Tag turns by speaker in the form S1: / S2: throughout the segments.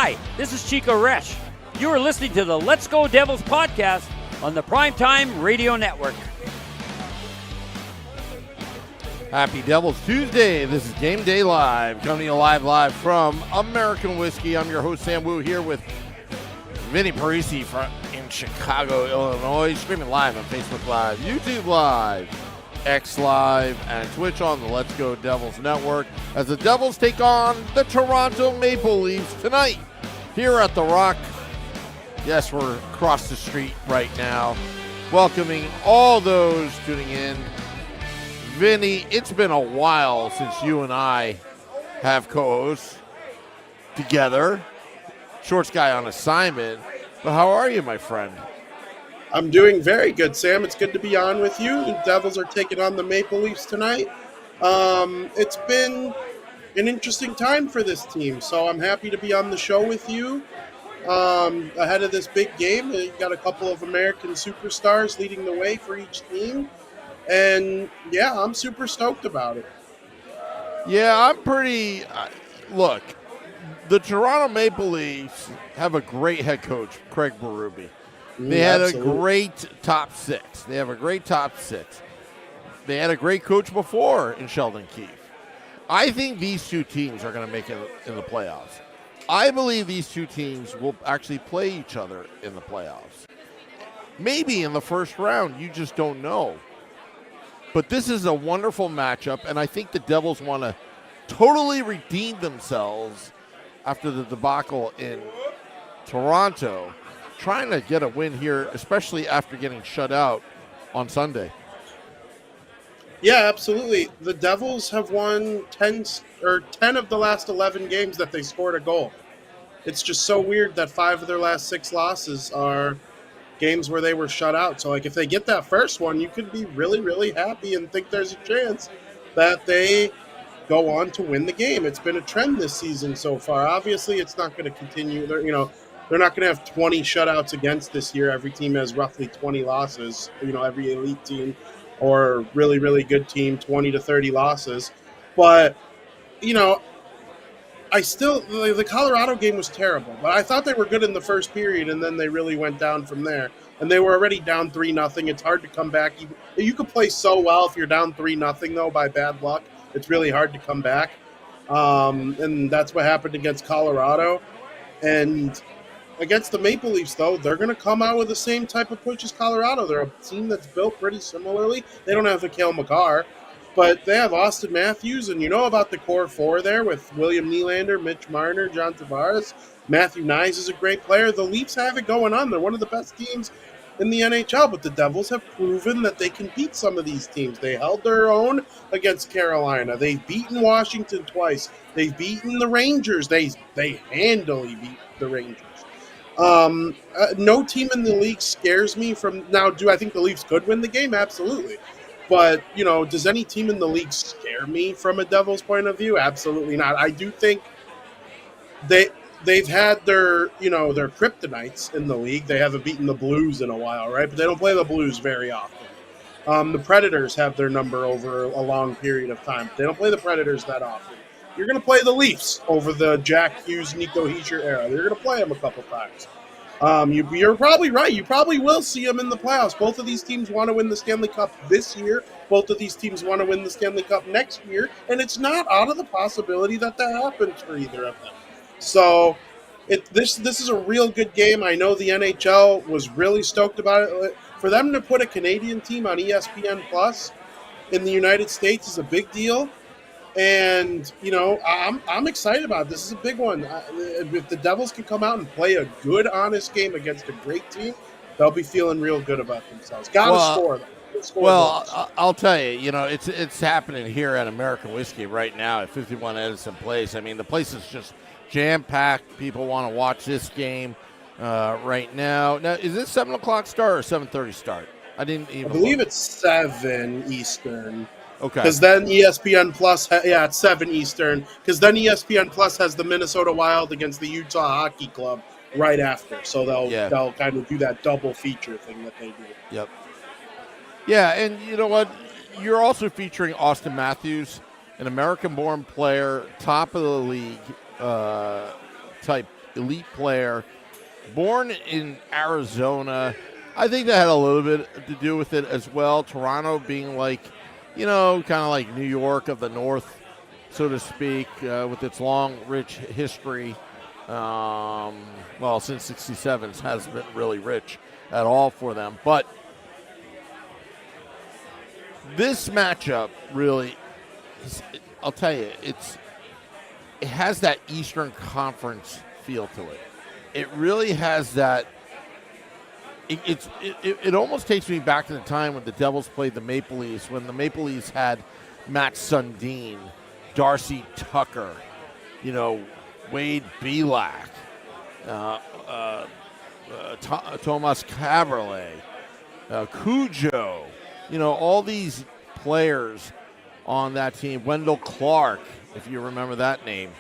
S1: Hi, this is Chico Resch. You are listening to the Let's Go Devils podcast on the Primetime Radio Network.
S2: Happy Devils Tuesday. This is Game Day Live, coming to you live from American Whiskey. I'm your host, Sam Wu, here with Vinnie, Parise in Chicago, Illinois, streaming live on Facebook Live, YouTube Live, X Live, and Twitch on the Let's Go Devils Network as the Devils take on the Toronto Maple Leafs tonight here at The Rock. Yes, we're across the street right now, welcoming all those tuning in. Vinnie, it's been a while since you and I have co-hosts together. Shorts guy on assignment. But how are you, my friend?
S3: I'm doing very good, Sam. It's good to be on with you. The Devils are taking on the Maple Leafs tonight. It's been an interesting time for this team, so I'm happy to be on the show with you. Ahead of this big game, you got a couple of American superstars leading the way for each team. And, yeah, I'm super stoked about it.
S2: Yeah, I'm pretty look, the Toronto Maple Leafs have a great head coach, Craig Berube. They had
S3: Absolutely.
S2: a great top six. They have a great top six. They had a great coach before in Sheldon Keefe. I think these two teams are going to make it in the playoffs. I believe these two teams will actually play each other in the playoffs. Maybe in the first round, you just don't know. But this is a wonderful matchup, and I think the Devils want to totally redeem themselves after the debacle in Toronto, trying to get a win here, especially after getting shut out on Sunday.
S3: Yeah, absolutely. The Devils have won 10 of the last 11 games that they scored a goal. It's just so weird that 5 of their last 6 losses are games where they were shut out. So, if they get that first one, you could be really, really happy and think there's a chance that they go on to win the game. It's been a trend this season so far. Obviously, it's not going to continue. They're not going to have 20 shutouts against this year. Every team has roughly 20 losses. Every elite team or really, really good team, 20 to 30 losses. But, the Colorado game was terrible, but I thought they were good in the first period, and then they really went down from there. And they were already down 3-0. It's hard to come back. You could play so well if you're down 3-0, though, by bad luck. It's really hard to come back. And that's what happened against Colorado. And against the Maple Leafs, though, they're going to come out with the same type of push as Colorado. They're a team that's built pretty similarly. They don't have Mikhail Makar, but they have Austin Matthews, and you know about the core four there with William Nylander, Mitch Marner, John Tavares. Matthew Nyes is a great player. The Leafs have it going on. They're one of the best teams in the NHL, but the Devils have proven that they can beat some of these teams. They held their own against Carolina. They've beaten Washington twice. They've beaten the Rangers. They handily beat the Rangers. No team in the league scares me from now. Do I think the Leafs could win the game? Absolutely. But, does any team in the league scare me from a Devils point of view? Absolutely not. I do think they've had their kryptonites in the league. They haven't beaten the Blues in a while, right? But they don't play the Blues very often. The Predators have their number over a long period of time. They don't play the Predators that often. You're going to play the Leafs over the Jack Hughes, Nico Hischier era. You're going to play them a couple times. You're probably right. You probably will see them in the playoffs. Both of these teams want to win the Stanley Cup this year. Both of these teams want to win the Stanley Cup next year. And it's not out of the possibility that happens for either of them. So this is a real good game. I know the NHL was really stoked about it. For them to put a Canadian team on ESPN Plus in the United States is a big deal. And, I'm excited about it. This is a big one. If the Devils can come out and play a good, honest game against a great team, they'll be feeling real good about themselves. Got to score, though.
S2: I'll tell you, it's happening here at American Whiskey right now at 51 Edison Place. I mean, the place is just jam-packed. People want to watch this game right now. Now, is this 7 o'clock start or 7:30 start? I
S3: believe it's 7 Eastern.
S2: Okay.
S3: Because then ESPN Plus, it's 7 Eastern. Because then ESPN Plus has the Minnesota Wild against the Utah Hockey Club right after. So they'll kind of do that double feature thing that they do.
S2: Yep. Yeah, and you know what? You're also featuring Austin Matthews, an American-born player, top of the league type elite player, born in Arizona. I think that had a little bit to do with it as well. Toronto being like, kind of like New York of the North, so to speak, with its long, rich history. Since 67 hasn't been really rich at all for them. But this matchup really, I'll tell you, it has that Eastern Conference feel to it. It really has that. It almost takes me back to the time when the Devils played the Maple Leafs, when the Maple Leafs had Matt Sundin, Darcy Tucker, Wade Belak, Tomas Kaberle, Cujo, all these players on that team. Wendell Clark, if you remember that name.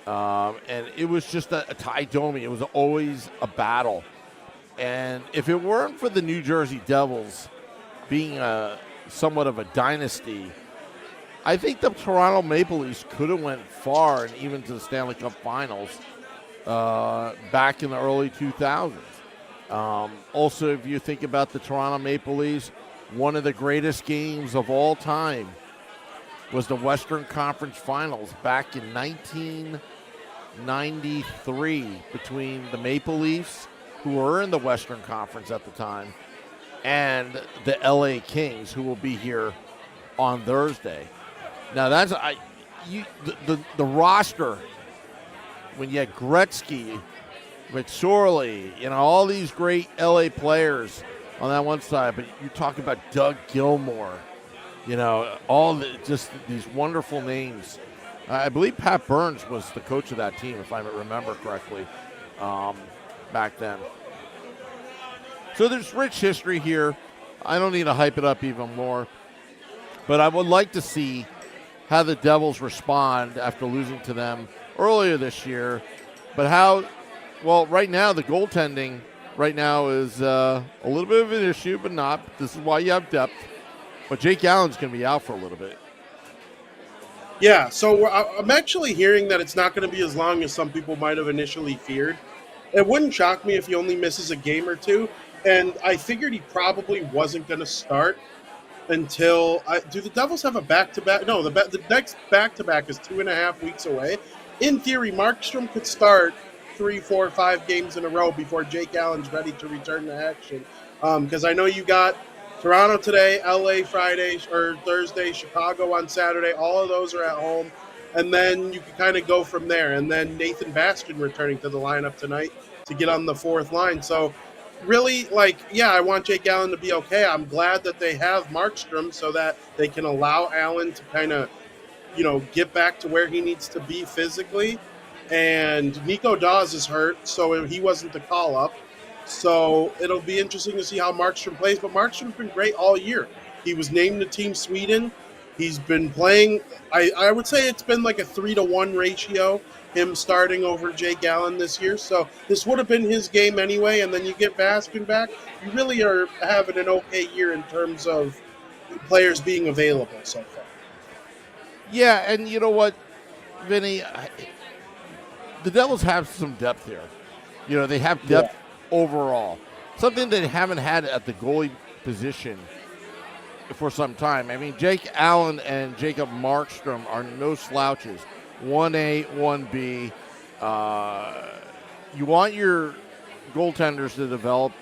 S2: And it was just a tie domi. It was always a battle. And if it weren't for the New Jersey Devils being somewhat of a dynasty, I think the Toronto Maple Leafs could have went far and even to the Stanley Cup Finals back in the early 2000s. Also, if you think about the Toronto Maple Leafs, one of the greatest games of all time was the Western Conference Finals back in 1993 between the Maple Leafs, who were in the Western Conference at the time, and the LA Kings, who will be here on Thursday. Now, that's the roster, when you had Gretzky, McSorley, all these great LA players on that one side, but you're talking about Doug Gilmour, just these wonderful names. I believe Pat Burns was the coach of that team, if I remember correctly, back then. So there's rich history here. I don't need to hype it up even more, but I would like to see how the Devils respond after losing to them earlier this year. But right now the goaltending is a little bit of an issue, but not. This is why you have depth. But Jake Allen's going to be out for a little bit.
S3: Yeah, so I'm actually hearing that it's not going to be as long as some people might have initially feared. It wouldn't shock me if he only misses a game or two. And I figured he probably wasn't going to start until do the Devils have a back-to-back? No, the next back-to-back is 2.5 weeks away. In theory, Markstrom could start 3, 4, 5 games in a row before Jake Allen's ready to return to action. Because I know you got Toronto today, LA Friday or Thursday, Chicago on Saturday. All of those are at home. And then you can kind of go from there. And then Nathan Bastian returning to the lineup tonight to get on the fourth line. So really, I want Jake Allen to be okay. I'm glad that they have Markstrom so that they can allow Allen to kind of, get back to where he needs to be physically. And Nico Dawes is hurt, so he wasn't the call-up. So it'll be interesting to see how Markstrom plays. But Markstrom's been great all year. He was named to Team Sweden. He's been playing, I would say it's been like a 3-to-1 ratio, him starting over Jake Allen this year. So this would have been his game anyway, and then you get Baskin back. You really are having an okay year in terms of players being available so far.
S2: Yeah, and you know what, Vinny? The Devils have some depth here. They have depth overall. Something they haven't had at the goalie position for some time. I mean, Jake Allen and Jacob Markstrom are no slouches. 1A, 1B. You want your goaltenders to develop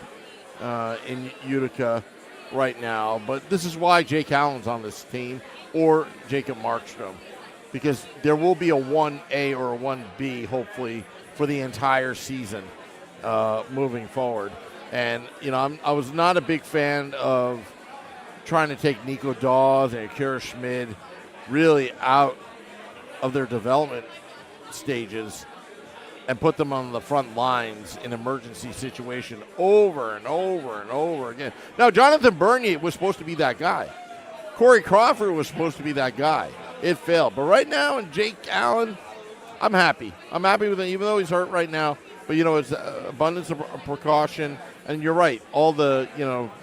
S2: in Utica right now, but this is why Jake Allen's on this team, or Jacob Markstrom, because there will be a 1A or a 1B, hopefully, for the entire season moving forward. And, I was not a big fan of trying to take Nico Dawes and Akira Schmid really out of their development stages and put them on the front lines in emergency situation over and over and over again. Now, Jonathan Bernier was supposed to be that guy. Corey Crawford was supposed to be that guy. It failed. But right now, and Jake Allen, I'm happy. I'm happy with him, even though he's hurt right now. But, it's abundance of precaution. And you're right, all the,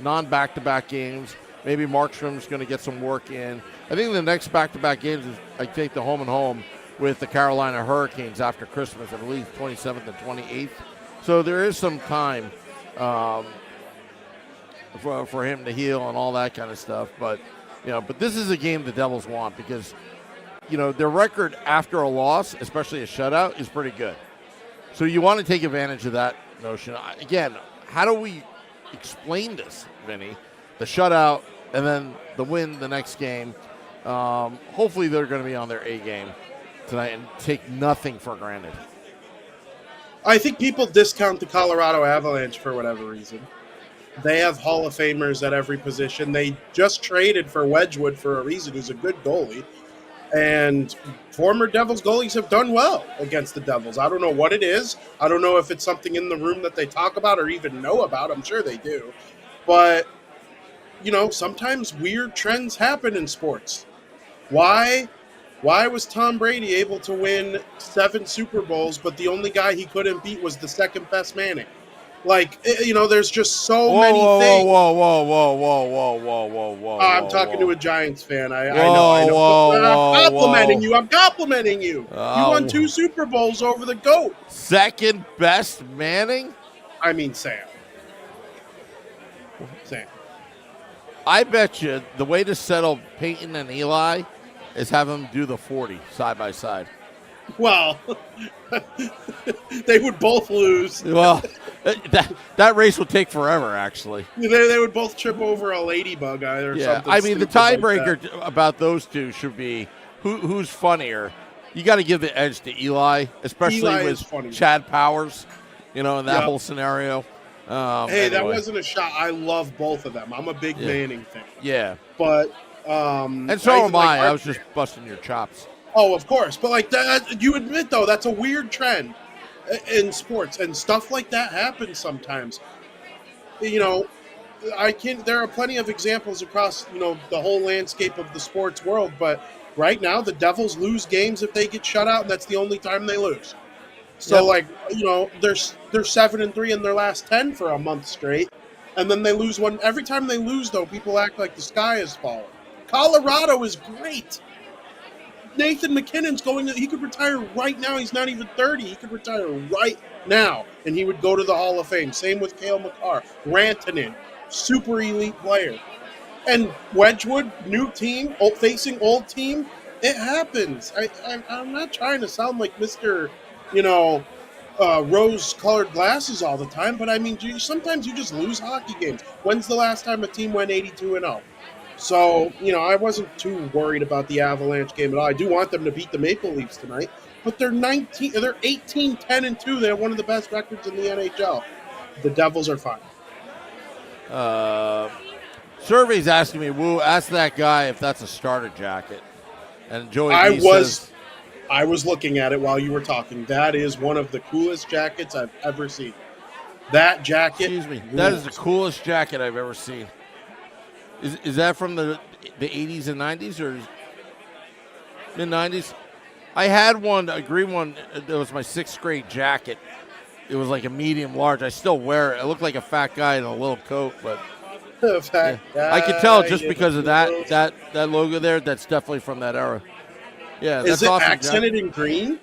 S2: non-back-to-back games, maybe Markstrom's going to get some work in. I think the next back-to-back games is I take the home and home with the Carolina Hurricanes after Christmas, I believe 27th and 28th. So there is some time for him to heal and all that kind of stuff. But but this is a game the Devils want because their record after a loss, especially a shutout, is pretty good. So you want to take advantage of that notion. Again, how do we explain this, Vinny? The shutout and then the win the next game. Hopefully they're going to be on their A game tonight and take nothing for granted.
S3: I think people discount the Colorado Avalanche for whatever reason. They have Hall of Famers at every position. They just traded for Wedgwood for a reason, who's a good goalie. And former Devils goalies have done well against the Devils. I don't know what it is. I don't know if it's something in the room that they talk about or even know about. I'm sure they do. But, sometimes weird trends happen in sports. Why was Tom Brady able to win 7 Super Bowls, but the only guy he couldn't beat was the second best Manning? There's just so many things.
S2: Whoa.
S3: I'm talking to a Giants fan. I know. I'm complimenting you. You won 2 Super Bowls over the GOAT.
S2: Second best Manning?
S3: I mean, Sam.
S2: I bet you the way to settle Peyton and Eli is have them do the 40 side by side.
S3: Well, they would both lose.
S2: Well, that race would take forever, actually.
S3: They would both trip over a ladybug or something.
S2: I mean, the tiebreaker about those two should be who's funnier. You got to give the edge to Eli, especially with Chad Powers, in that whole scenario.
S3: Anyway. That wasn't a shot. I love both of them. I'm a big Manning fan.
S2: Yeah.
S3: But
S2: and so am I. I was just busting your chops.
S3: Oh, of course. But that, you admit though, that's a weird trend in sports, and stuff like that happens sometimes. There are plenty of examples across the whole landscape of the sports world. But right now, the Devils lose games if they get shut out, and that's the only time they lose. So, they're 7-3 in their last 10 for a month straight, and then they lose one. Every time they lose, though, people act like the sky is falling. Colorado is great. Nathan McKinnon's he could retire right now. He's not even 30. He could retire right now, and he would go to the Hall of Fame. Same with Cale Makar. Rantanen, super elite player. And Wedgwood, new team, facing old team, it happens. I'm not trying to sound like Mr., rose-colored glasses all the time, but I mean, sometimes you just lose hockey games. When's the last time a team went 82-0? So, I wasn't too worried about the Avalanche game at all. I do want them to beat the Maple Leafs tonight, but they're 18-10-2. They're one of the best records in the NHL. The Devils are fine.
S2: Survey's asking me, Woo, ask that guy if that's a starter jacket. And Joey says,
S3: I was looking at it while you were talking. That is one of the coolest jackets I've ever seen. That jacket.
S2: Excuse me. That is the coolest jacket I've ever seen. Is that from the 80s and 90s or mid-90s? I had a green one. It was my 6th grade jacket. It was like a medium large. I still wear it. I look like a fat guy in a little coat, but I could tell just because of that logo there. That's definitely from that era. Yeah, that's
S3: is it
S2: awesome,
S3: accented in green?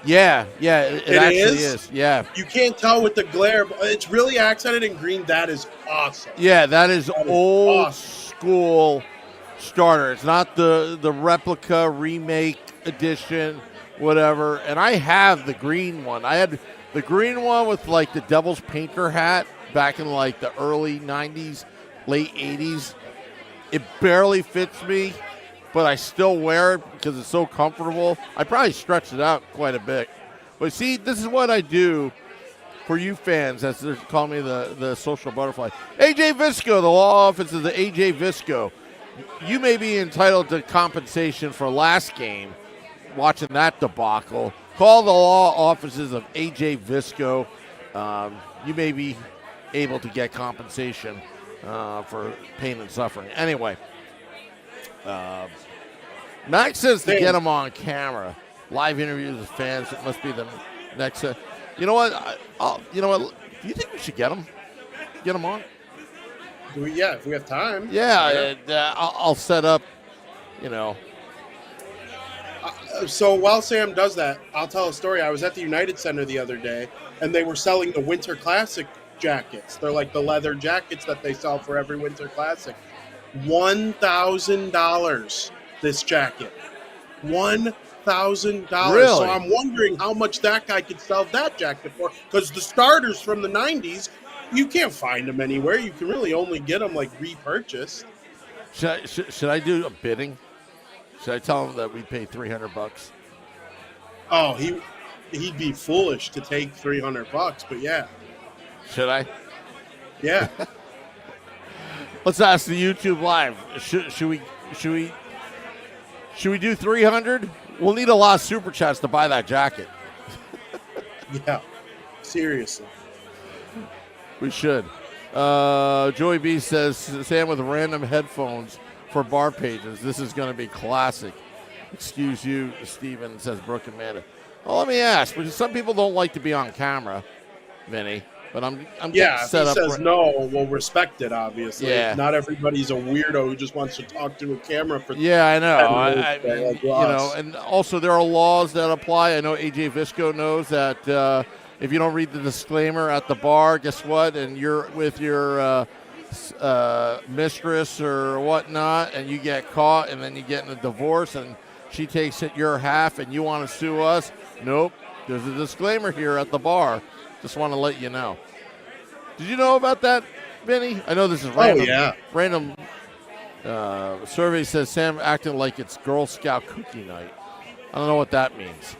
S2: Yeah, it actually is. Yeah,
S3: you can't tell with the glare, but it's really accented in green. That is awesome.
S2: Yeah, that is old school starter. It's not the replica, remake, edition, whatever. And I have the green one. I had the green one with like the Devil's painter hat back in like the early 90s, late 80s. It barely fits me, but I still wear it because it's so comfortable. I probably stretched it out quite a bit. But see, this is what I do for you fans, as they're calling me the social butterfly. AJ Visco, the law office of the AJ Visco. You may be entitled to compensation for last game, watching that debacle. Call the law offices of AJ Visco. You may be able to get compensation for pain and suffering. Anyway, Max says to get him on camera. Live interviews with fans. It must be the next. You know what? You know what? Do you think we should get him? Get him on?
S3: Yeah, if we have time.
S2: Yeah, I'll set up.
S3: So while Sam does that, I'll tell a story. I was at the United Center the other day, and they were selling the Winter Classic jackets. They're like the leather jackets that they sell for every Winter Classic. $1,000 this jacket. $1,000.
S2: Really?
S3: So I'm wondering how much that guy could sell that jacket for. Because the starters from the 90s, you can't find them anywhere. You can really only get them like repurchased.
S2: Should I do a bidding? Should I tell him that we pay $300?
S3: Oh, he'd be foolish to take $300, but yeah.
S2: Should I?
S3: Yeah.
S2: Let's ask the YouTube live. Should we do 300? We'll need a lot of super chats to buy that jacket.
S3: Yeah. Seriously.
S2: We should. Joey B says, Sam with random headphones for bar pages. This is going to be classic. Excuse you, Steven, says Brooke and Amanda. Well, let me ask, because some people don't like to be on camera, Vinny. But I'm
S3: yeah,
S2: set
S3: if he
S2: up.
S3: says no, we'll respect it, obviously.
S2: Yeah.
S3: Not everybody's a weirdo who just wants to talk to a camera for
S2: Yeah, I know.
S3: 10 minutes,
S2: you know, and also there are laws that apply. I know AJ Visco knows that if you don't read the disclaimer at the bar, guess what? And you're with your mistress or whatnot, and you get caught, and then you get in a divorce, and she takes it your half, and you want to sue us. Nope. There's a disclaimer here at the bar. Just want to let you know. Did you know about that, Vinny? I know this is random.
S3: Oh, yeah.
S2: Random survey says Sam acting like it's Girl Scout cookie night. I don't know what that means.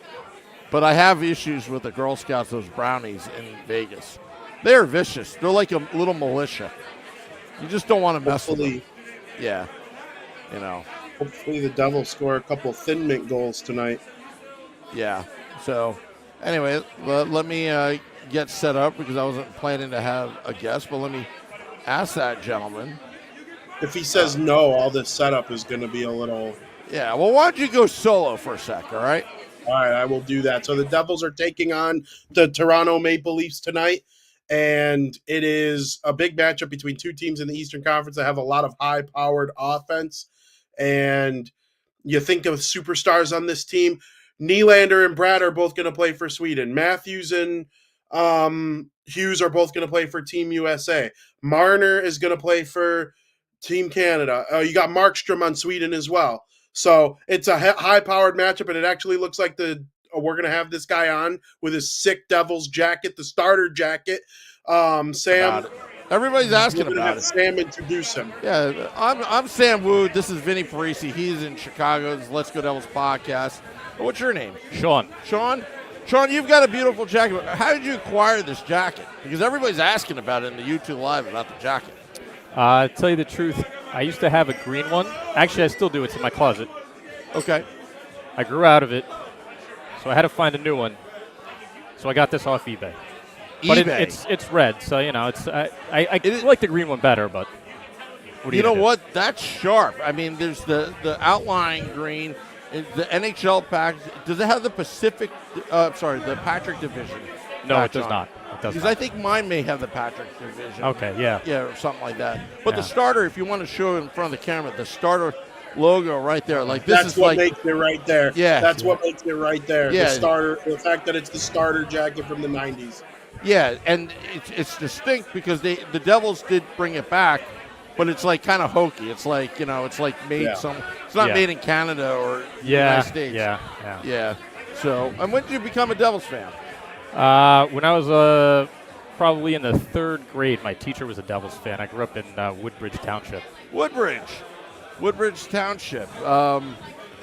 S2: But I have issues with the Girl Scouts, those brownies in Vegas. They're vicious. They're like a little militia. You just don't want to mess with them. Yeah. You know.
S3: Hopefully the Devils score a couple Thin Mint goals tonight.
S2: Yeah. So, anyway, let me get set up because I wasn't planning to have a guest, but let me ask that gentleman.
S3: If he says no, all this setup is going to be a little...
S2: Yeah, well, why don't you go solo for a sec, all right?
S3: All right, I will do that. So the Devils are taking on the Toronto Maple Leafs tonight, and it is a big matchup between two teams in the Eastern Conference that have a lot of high-powered offense, and you think of superstars on this team. Nylander and Brad are both going to play for Sweden. Matthews and Hughes are both going to play for Team USA. Marner is going to play for Team Canada. You got Markstrom on Sweden as well. So it's a high-powered matchup, and it actually looks like we're going to have this guy on with his sick Devils jacket, the starter jacket. Sam,
S2: everybody's asking about it.
S3: Sam introduce him.
S2: Yeah, I'm Sam Wood. This is Vinnie Parise. He's in Chicago's Let's Go Devils podcast. What's your name?
S4: Sean.
S2: Sean, you've got a beautiful jacket. How did you acquire this jacket? Because everybody's asking about it in the YouTube Live about the jacket.
S4: To tell you the truth, I used to have a green one. Actually, I still do. It's in my closet.
S2: Okay.
S4: I grew out of it, so I had to find a new one. So I got this off eBay. But it's red, so you know I like the green one better. But what
S2: you know what? That's sharp. I mean, there's the outline green. The NHL pack, does it have the the Patrick division?
S4: No, it does not.
S2: Because I think mine may have the Patrick division.
S4: Okay, yeah.
S2: Yeah, or something like that. But the starter, if you want to show it in front of the camera, the starter logo right there. Like this
S3: That's
S2: is
S3: what makes it right there.
S2: Yeah.
S3: That's what makes it right there.
S2: Yeah.
S3: The fact that it's the starter jacket from the 90s.
S2: Yeah, and it's distinct because the Devils did bring it back, but it's like kind of hokey. It's like, you know, it's like made it's not made in Canada or the United States. Yeah. So, and when did you become a Devils fan?
S4: When I was probably in the third grade, my teacher was a Devils fan. I grew up in Woodbridge Township.
S2: Woodbridge Township.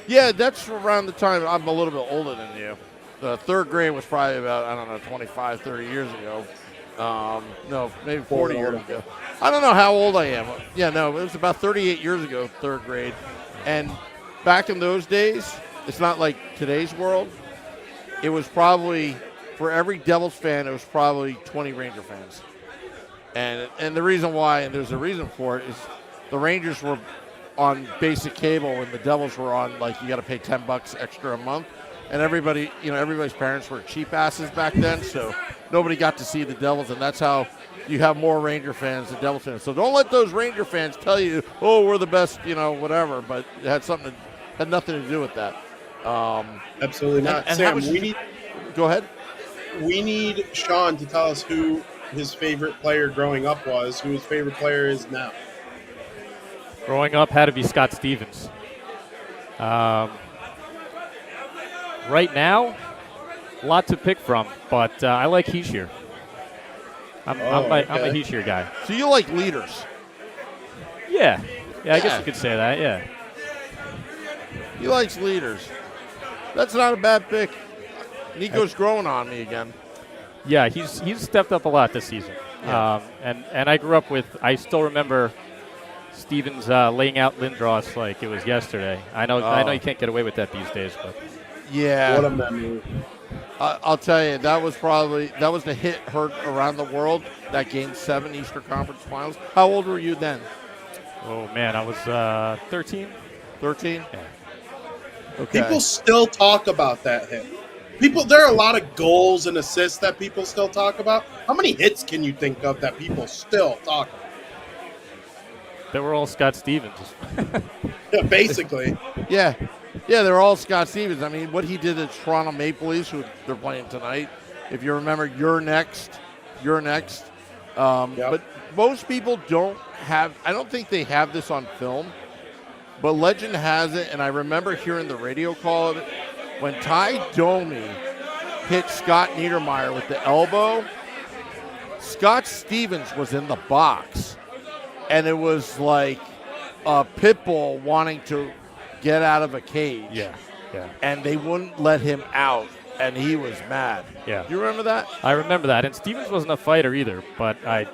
S2: Yeah, that's around the time. I'm a little bit older than you. The third grade was probably about, 25, 30 years ago. No, maybe 40 years ago. I don't know how old I am. Yeah, no, it was about 38 years ago, third grade. And back in those days, it's not like today's world. It was probably, for every Devils fan, it was probably 20 Ranger fans. And the reason why, and there's a reason for it, is the Rangers were on basic cable and the Devils were on, like, you got to pay $10 extra a month. And everybody, everybody's parents were cheap asses back then, so nobody got to see the Devils, and that's how you have more Ranger fans than Devils fans. So don't let those Ranger fans tell you, oh, we're the best, whatever, but it had nothing to do with that.
S3: Absolutely not.
S2: And
S3: Sam,
S2: go ahead.
S3: We need Sean to tell us who his favorite player growing up was, who his favorite player is now.
S4: Growing up had to be Scott Stevens. Right now, a lot to pick from, but I like Heishier. I'm a Heishier guy.
S2: So you like leaders?
S4: Yeah, I guess you could say that, yeah.
S2: He likes leaders. That's not a bad pick. Nico's growing on me again.
S4: Yeah, he's stepped up a lot this season.
S2: Yeah.
S4: And I grew up with, I still remember Stevens laying out Lindros like it was yesterday. I know you can't get away with that these days, but
S2: yeah.
S3: What a memory.
S2: I'll tell you, that was the hit heard around the world, that Game 7 Eastern Conference Finals. How old were you then?
S4: Oh, man, I was 13.
S2: 13?
S4: Yeah.
S2: Okay.
S3: People still talk about that hit. There are a lot of goals and assists that people still talk about. How many hits can you think of that people still talk about?
S4: They were all Scott Stevens.
S3: Yeah, basically.
S2: Yeah, they're all Scott Stevens. I mean, what he did at Toronto Maple Leafs, who they're playing tonight. If you remember, you're next.
S3: Yep.
S2: But most people don't have. I don't think they have this on film. But legend has it, and I remember hearing the radio call of it when Ty Domi hit Scott Niedermayer with the elbow. Scott Stevens was in the box, and it was like a pit bull wanting to get out of a cage.
S4: Yeah.
S2: And they wouldn't let him out, and he was mad.
S4: Yeah.
S2: You remember that?
S4: I remember that. And Stevens wasn't a fighter either, but I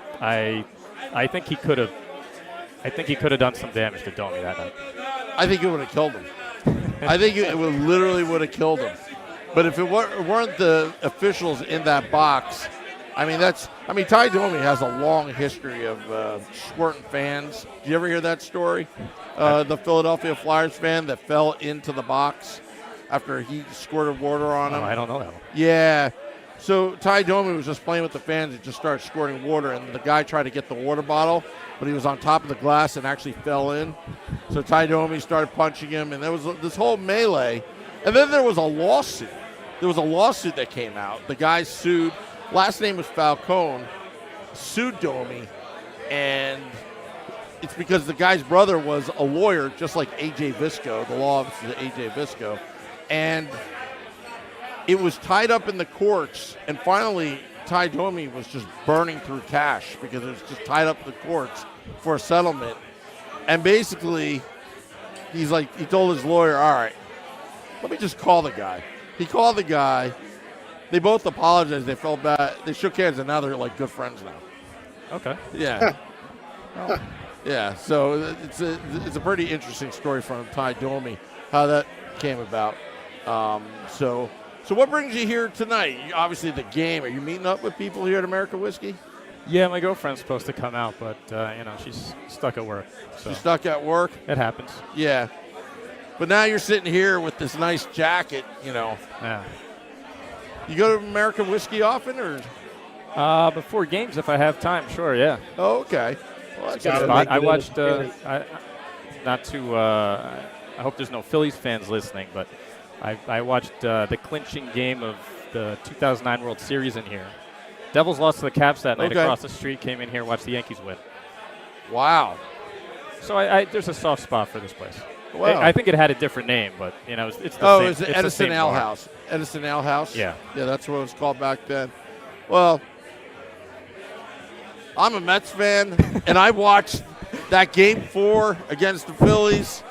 S4: think he could have. I think he could have done some damage to Domi that night.
S2: I think it would have killed him. I think it literally would have killed him. But if it weren't the officials in that box, Ty Domi has a long history of squirting fans. Did you ever hear that story? The Philadelphia Flyers fan that fell into the box after he squirted water on him.
S4: I don't know that one.
S2: Yeah. So Ty Domi was just playing with the fans and just started squirting water, and the guy tried to get the water bottle, but he was on top of the glass and actually fell in. So Ty Domi started punching him, and there was this whole melee. And then there was a lawsuit. There was a lawsuit that came out. The guy sued. Last name was Falcone. Sued Domi, and it's because the guy's brother was a lawyer, just like A.J. Visco, the law office of A.J. Visco. And it was tied up in the courts, and finally Ty Domi was just burning through cash because it was just tied up in the courts for a settlement. And basically, he told his lawyer, all right, let me just call the guy. He called the guy. They both apologized. They felt bad. They shook hands, and now they're like good friends now.
S4: Okay.
S2: Yeah. Yeah, so it's a pretty interesting story from Ty Domi, how that came about. So what brings you here tonight? Obviously the game. Are you meeting up with people here at American Whiskey?
S4: Yeah, my girlfriend's supposed to come out, but she's stuck at work. So.
S2: She's stuck at work?
S4: It happens.
S2: Yeah. But now you're sitting here with this nice jacket,
S4: Yeah.
S2: You go to American Whiskey often, or?
S4: Before games, if I have time, sure, yeah.
S2: Oh, okay. Well, that's good.
S4: I watched, I hope there's no Phillies fans listening, but I watched the clinching game of the 2009 World Series in here. Devils lost to the Caps that night across the street, came in here, watched the Yankees win.
S2: Wow.
S4: So there's a soft spot for this place.
S2: Wow.
S4: I think it had a different name, but it's the same.
S2: Is it Edison Ale House? Edison Ale House?
S4: Yeah.
S2: Yeah, that's what it was called back then. Well, I'm a Mets fan, and I watched that Game 4 against the Phillies,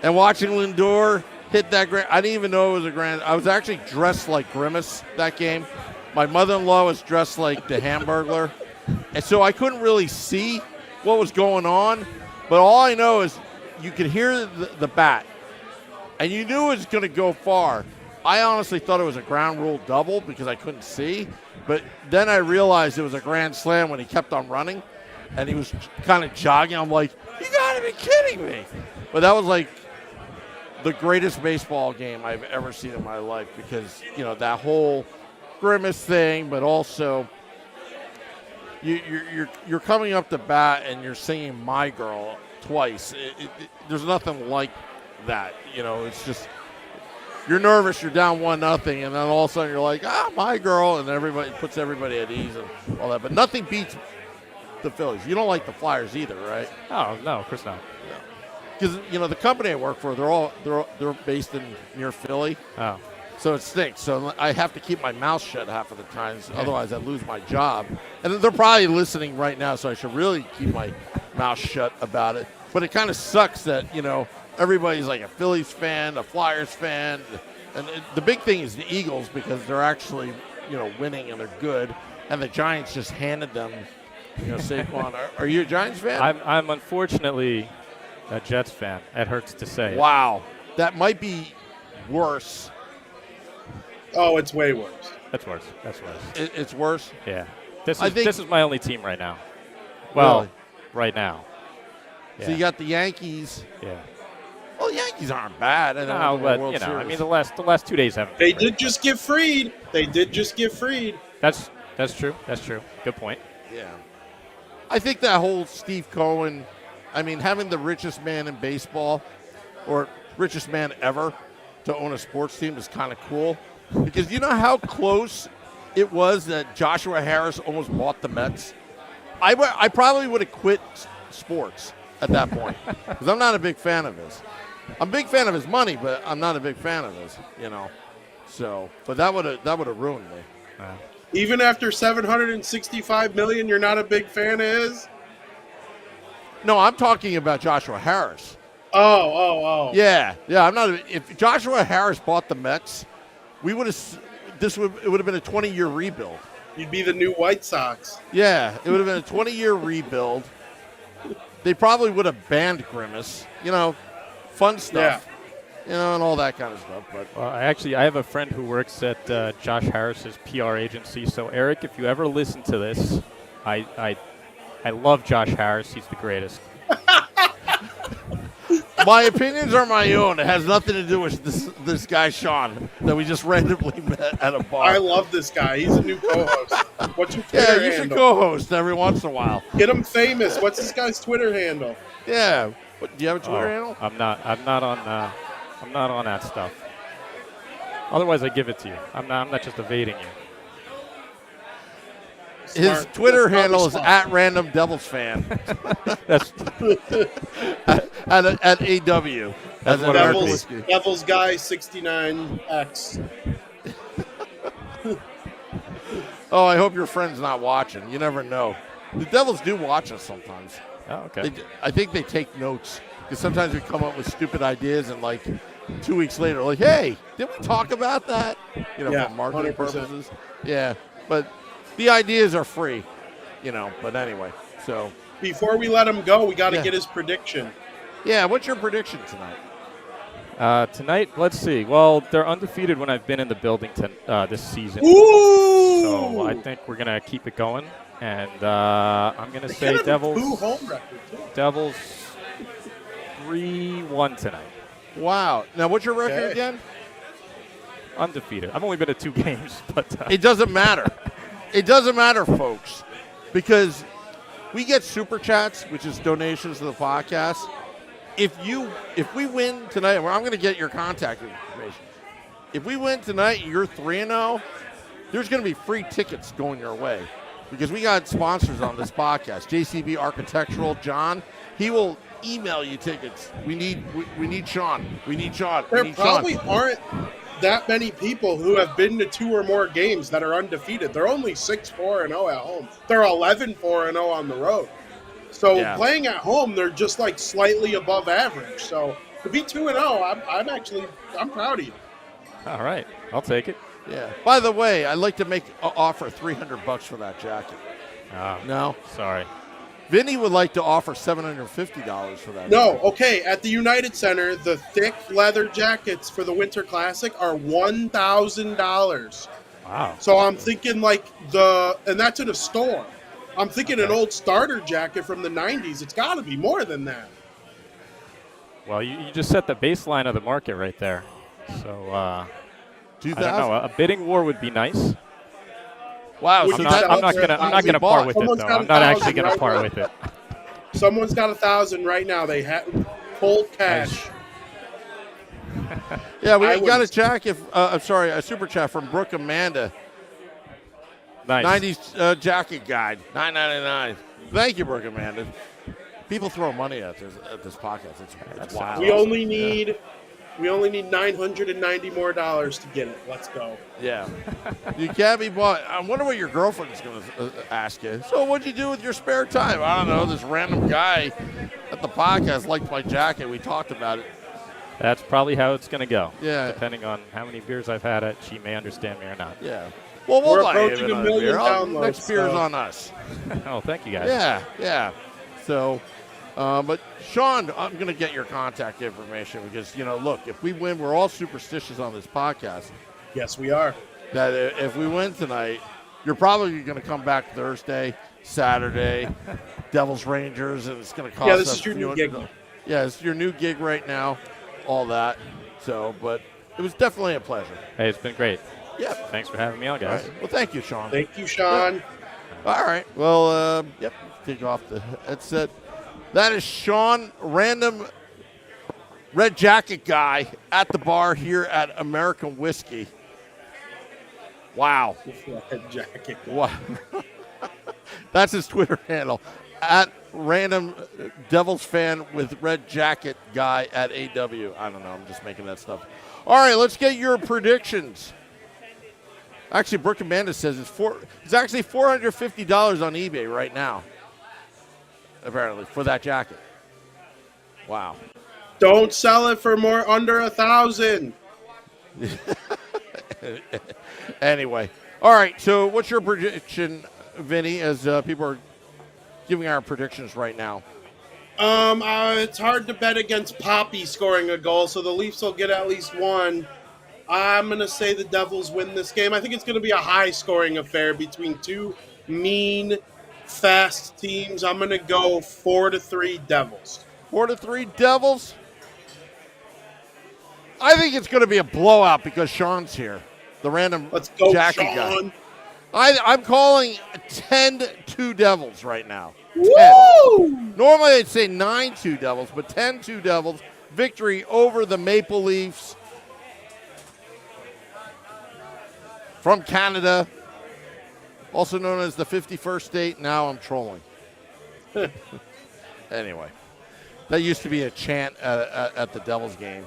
S2: and watching Lindor hit that grand. I didn't even know it was a grand. I was actually dressed like Grimace that game. My mother-in-law was dressed like the Hamburglar, and so I couldn't really see what was going on. But all I know is you could hear the bat, and you knew it was going to go far. I honestly thought it was a ground rule double because I couldn't see. But then I realized it was a grand slam when he kept on running, and he was kind of jogging. I'm like, you got to be kidding me. But that was like the greatest baseball game I've ever seen in my life because, that whole Grimace thing, but also you're coming up to bat and you're singing My Girl twice. There's nothing like that. It's just you're nervous, you're down 1-0, and then all of a sudden you're like, my girl, and everybody puts everybody at ease and all that. But nothing beats the Phillies. You don't like the Flyers either, right?
S4: Oh, no, of course not.
S2: Because, the company I work for, they're based near Philly.
S4: Oh.
S2: So it stinks. So I have to keep my mouth shut half of the times. Otherwise, I lose my job. And they're probably listening right now, so I should really keep my mouth shut about it. But it kind of sucks that, everybody's like a Phillies fan, a Flyers fan. And the big thing is the Eagles because they're actually, winning and they're good. And the Giants just handed them, Saquon. Are you a Giants fan?
S4: I'm unfortunately a Jets fan. It hurts to say.
S2: Wow. That might be worse.
S3: Oh, it's way worse.
S4: That's worse.
S2: It's worse?
S4: Yeah. This is my only team right now. Well, right now. Yeah.
S2: So you got the Yankees.
S4: Yeah.
S2: Well, the Yankees aren't bad.
S4: No, but, the last 2 days haven't
S3: They
S4: been
S3: did just get freed.
S4: That's true. Good point.
S2: Yeah. I think that whole Steve Cohen, having the richest man in baseball or richest man ever to own a sports team is kind of cool. Because you know how close it was that Joshua Harris almost bought the Mets? I probably would have quit sports at that point because I'm not a big fan of his. I'm a big fan of his money, but I'm not a big fan of his, So, but that would have ruined me.
S3: Even after $765 million, you're not a big fan of his?
S2: No, I'm talking about Joshua Harris.
S3: Oh.
S2: Yeah. I'm not. If Joshua Harris bought the Mets, it would have been a 20-year rebuild.
S3: You'd be the new White Sox.
S2: Yeah, it would have been a 20-year rebuild. They probably would have banned Grimace, fun stuff, and all that kind of stuff. But
S4: I have a friend who works at Josh Harris's PR agency. So Eric, if you ever listen to this, I love Josh Harris. He's the greatest.
S2: My opinions are my own. It has nothing to do with this guy, Sean, that we just randomly met at a bar.
S3: I love this guy. He's a new co-host. What's your Twitter handle?
S2: Yeah, you should co-host every once in a while.
S3: Get him famous. What's this guy's Twitter handle?
S2: Yeah. Do you have a Twitter handle?
S4: I'm not on that stuff. Otherwise, I give it to you. I'm not just evading you.
S2: His Twitter handle is @randomdevilsfan.
S4: That's
S2: at AW.
S4: That's what
S3: Devils Guy 69X.
S2: Oh, I hope your friend's not watching. You never know. The Devils do watch us sometimes.
S4: Oh, okay.
S2: I think they take notes because sometimes we come up with stupid ideas and 2 weeks later, hey, did we talk about that? For marketing
S3: 100%.
S2: purposes. Yeah, but the ideas are free, But anyway, so
S3: before we let him go, we got to get his prediction.
S2: Yeah, what's your prediction tonight?
S4: Tonight, let's see. Well, they're undefeated when I've been in the building this season.
S3: Ooh!
S4: So I think we're gonna keep it going, and I'm gonna say Devils.
S3: Home record too.
S4: Devils 3-1 tonight.
S2: Wow. Now, what's your record again?
S4: Undefeated. I've only been to 2 games, but
S2: it doesn't matter. It doesn't matter, folks, because we get super chats, which is donations to the podcast. If we win tonight, I'm going to get your contact information. If we win tonight and you're 3-0, there's going to be free tickets going your way because we got sponsors on this podcast. JCB Architectural, John, he will email you tickets. We need Sean. We need Sean.
S3: There probably aren't that many people who have been to 2 or more games that are undefeated. They're only 6-4-0 at home. They're 11-4-0 on the road. So playing at home, they're just slightly above average. So to be 2-0, I'm proud of you.
S4: All right, I'll take it.
S2: Yeah. By the way, I'd like to make an offer $300 for that jacket. No,
S4: sorry.
S2: Vinnie would like to offer $750 for that.
S3: No, okay. At the United Center, the thick leather jackets for the Winter Classic are $1,000.
S4: Wow.
S3: So I'm thinking and that's in a store. I'm thinking an old starter jacket from the 90s. It's got to be more than that.
S4: Well, you just set the baseline of the market right there. So, I don't
S2: 2,000?
S4: know. A bidding war would be nice.
S2: Wow.
S3: Would
S2: So
S4: I'm not gonna part with it though. I'm not actually gonna part
S3: now.
S4: with it.
S3: Someone's got 1,000 right now. They have cold cash.
S2: Yeah, we got a jacket. I'm sorry, a super chat from Brooke Amanda.
S4: Nice.
S2: 90s jacket guide, $9.99. Thank you, Brooke Amanda. People throw money at this podcast. It's wild.
S3: We only need $990 more to get it. Let's go.
S2: Yeah. You can't be bought. I wonder what your girlfriend is going to ask you. So what'd you do with your spare time? I don't know. This random guy at the podcast liked my jacket. We talked about it.
S4: That's probably how it's going to go.
S2: Yeah.
S4: Depending on how many beers I've had it, she may understand me or not.
S2: Yeah. Well, we'll
S3: We're
S2: buy
S3: approaching
S2: you
S3: a
S2: another
S3: million
S2: beer.
S3: downloads,
S2: Next beer's
S3: so.
S2: on us.
S4: Oh, thank you guys.
S2: Yeah. So, but Sean, I'm going to get your contact information because, look, if we win, we're all superstitious on this podcast.
S3: Yes, we are.
S2: That if we win tonight, you're probably going to come back Thursday, Saturday, Devils Rangers, and it's going to cost us.
S3: Yeah, this is your new gig.
S2: Yeah, it's your new gig right now, all that. So, but it was definitely a pleasure.
S4: Hey, it's been great.
S2: Yeah.
S4: Thanks for having me on, guys.
S2: Right. Well, thank you, Sean.
S3: Thank you, Sean.
S2: All right. Well, take off the headset. That is Sean, random red jacket guy at the bar here at American Whiskey. Wow.
S3: Red jacket.
S2: Wow. That's his Twitter handle. At random Devils fan with red jacket guy at AW. I don't know. I'm just making that stuff. All right. Let's get your predictions. Actually, Brooke Amanda says it's actually $450 on eBay right now. Apparently, for that jacket. Wow.
S3: Don't sell it for under 1,000.
S2: Anyway. All right. So what's your prediction, Vinny, as people are giving our predictions right now?
S3: It's hard to bet against Poppy scoring a goal, so the Leafs will get at least one. I'm going to say the Devils win this game. I think it's going to be a high-scoring affair between two mean, fast teams. I'm going to go 4-3 Devils.
S2: 4-3 Devils? I think it's going to be a blowout because Sean's here. The random
S3: Let's go,
S2: jacket
S3: Sean.
S2: guy. I'm calling 10-2 Devils right now.
S3: Woo!
S2: 10. Normally I'd say 9-2 Devils, but 10-2 Devils. Victory over the Maple Leafs. From Canada, also known as the 51st state. Now I'm trolling. Anyway, that used to be a chant at the Devils game,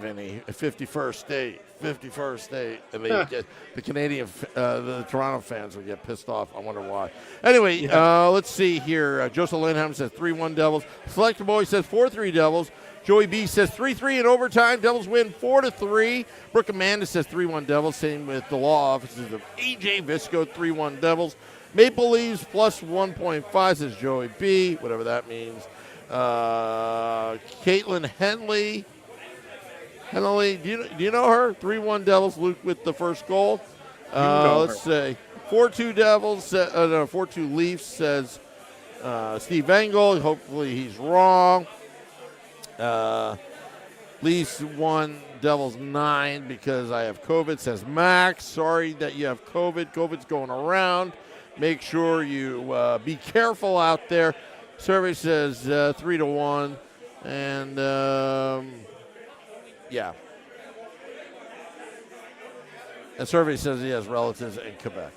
S2: Vinny. 51st state, 51st state. And they get, the the Toronto fans would get pissed off. I wonder why. Anyway, let's see here. Joseph Lindholm says 3-1 Devils. Selector Boy says 4-3 Devils. Joey B says 3-3 in overtime. Devils win 4-3. Brooke Amanda says 3-1 Devils. Same with the law offices of AJ Visco, 3-1 Devils. Maple Leafs plus 1.5 says Joey B, whatever that means. Caitlin Henley. Do you know her? 3-1 Devils. Luke with the first goal. Let's say 4-2 Devils. 4-2 Leafs says Steve Engel. Hopefully he's wrong. Leafs 1, Devils 9 because I have COVID, says Max. Sorry that you have COVID. COVID's going around. Make sure you be careful out there. Survey says 3-1. And, yeah. And Survey says he has relatives in Quebec.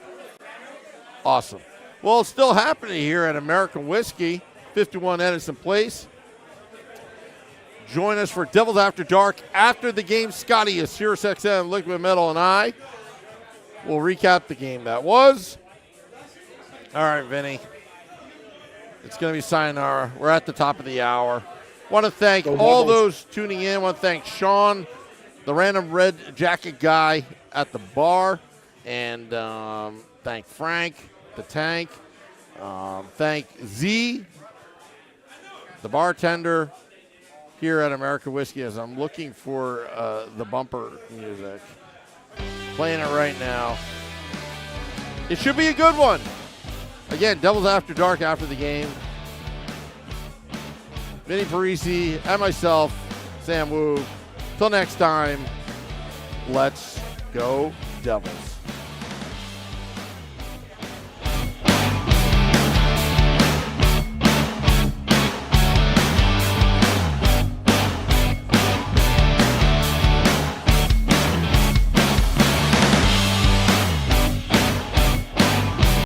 S2: Awesome. Well, it's still happening here at American Whiskey, 51 Edison Place. Join us for Devils After Dark after the game. Scotty is Sirius XM, Liquid Metal, and I will recap the game that was. All right, Vinny. It's going to be sayonara. We're at the top of the hour. Want to thank all those tuning in. Want to thank Sean, the random red jacket guy at the bar, and thank Frank, the tank. Thank Z, the bartender here at American Whiskey, as I'm looking for the bumper music. Playing it right now. It should be a good one. Again, Devils After Dark after the game. Vinnie Parise and myself, Sam Wu. Till next time, let's go Devils.